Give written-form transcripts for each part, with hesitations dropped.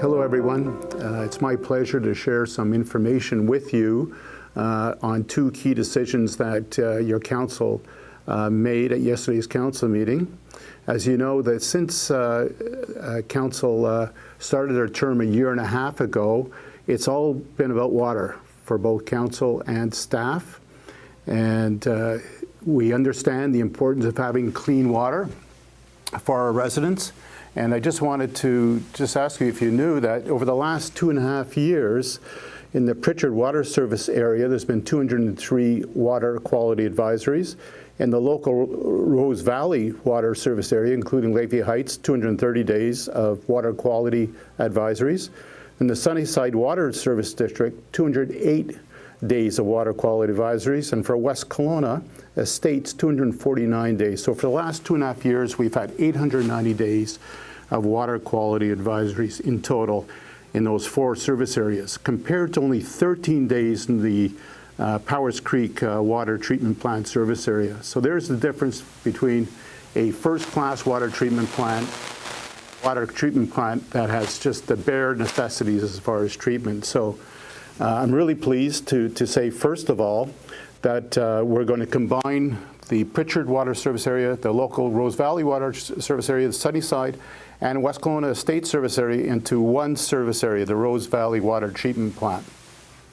Hello, everyone. It's my pleasure to share some information with you on two key decisions that your council made at yesterday's council meeting. As you know, that since council started their term a year and a half ago, it's all been about water for both council and staff. And we understand the importance of having clean water for our residents. And I just wanted to ask you if you knew that over the last 2.5 years in the Pritchard Water Service area, there's been 203 water quality advisories. In the local Rose Valley Water Service area, including Lakeview Heights, 230 days of water quality advisories. In the Sunnyside Water Service District, 208 days of water quality advisories, and for West Kelowna Estates, 249 days. So for the last 2.5 years, we've had 890 days of water quality advisories in total in those 4 service areas, compared to only 13 days in the Powers Creek water treatment plant service area. So there's the difference between a first-class water treatment plant that has just the bare necessities as far as treatment. So I'm really pleased to say, first of all, that we're going to combine the Pritchard Water Service area, the local Rose Valley Water Service area, the Sunnyside, and West Kelowna Estate Service area into one service area, the Rose Valley Water Treatment Plant.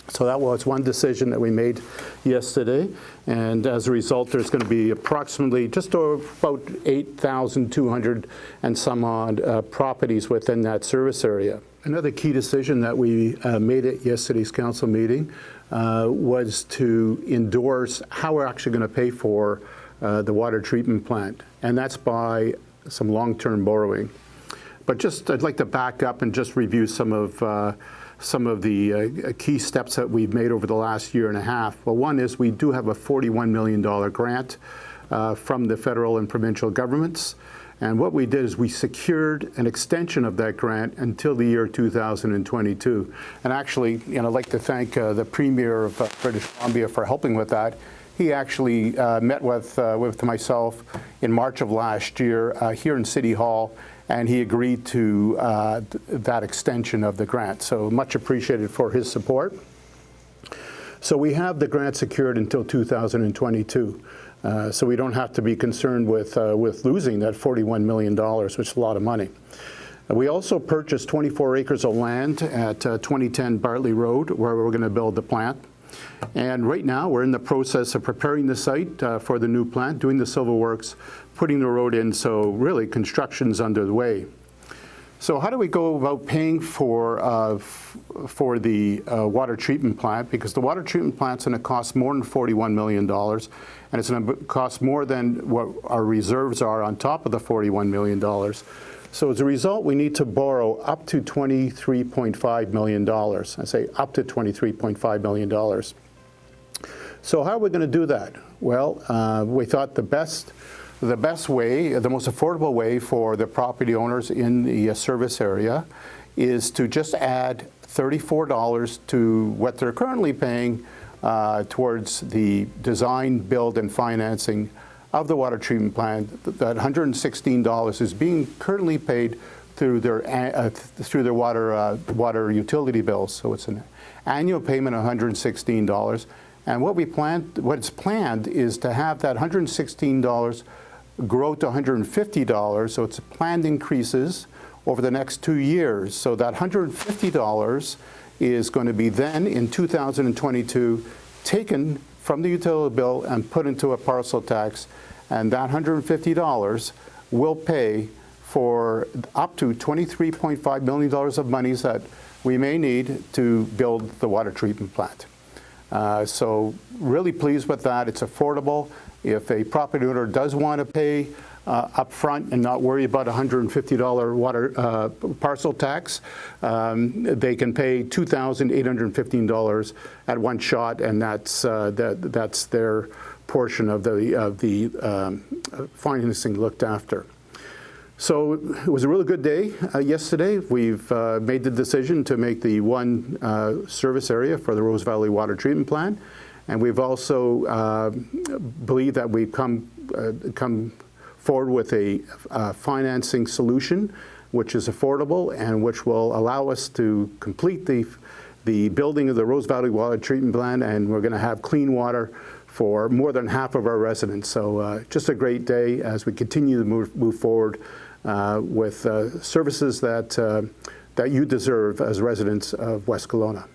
So that was one decision that we made yesterday, and as a result, there's going to be approximately just about 8,200 and some odd properties within that service area. Another key decision that we made at yesterday's council meeting was to endorse how we're actually going to pay for the water treatment plant, and that's by some long-term borrowing. But just, I'd like to back up and just review some of the key steps that we've made over the last year and a half. Well, one is we do have a $41 million grant from the federal and provincial governments. And what we did is we secured an extension of that grant until the year 2022. And actually, I'd like to thank the Premier of British Columbia for helping with that. He actually met with myself in March of last year here in City Hall, and he agreed to that extension of the grant. So much appreciated for his support. So we have the grant secured until 2022. So we don't have to be concerned with losing that $41 million, which is a lot of money. We also purchased 24 acres of land at 2010 Bartley Road, where we're going to build the plant. And right now, we're in the process of preparing the site for the new plant, doing the civil works, putting the road in, so really construction's underway. So how do we go about paying for the water treatment plant? Because the water treatment plant's going to cost more than $41 million, and it's going to cost more than what our reserves are on top of the $41 million. So as a result, we need to borrow up to $23.5 million. I say up to $23.5 million. So how are we going to do that? Well, we thought the best way, the most affordable way for the property owners in the service area is to just add $34 to what they're currently paying towards the design, build, and financing of the water treatment plant. That $116 is being currently paid through their water utility bills. So it's an annual payment of $116. And what's planned is to have that $116 grow to $150. So it's planned increases over the next 2 years. So that $150 is going to be then in 2022 taken from the utility bill and put into a parcel tax, and that $150 will pay for up to $23.5 million of monies that we may need to build the water treatment plant. So really pleased with that. It's affordable. If a property owner does want to pay up front and not worry about $150 water parcel tax, they can pay $2,815 at one shot, and that's their portion of the financing looked after. So it was a really good day yesterday. We've made the decision to make the one service area for the Rose Valley Water Treatment Plant, and we've also believe that we've come forward with a financing solution which is affordable and which will allow us to complete the building of the Rose Valley Water Treatment Plant, and we're going to have clean water for more than half of our residents. So just a great day as we continue to move forward with services that you deserve as residents of West Kelowna.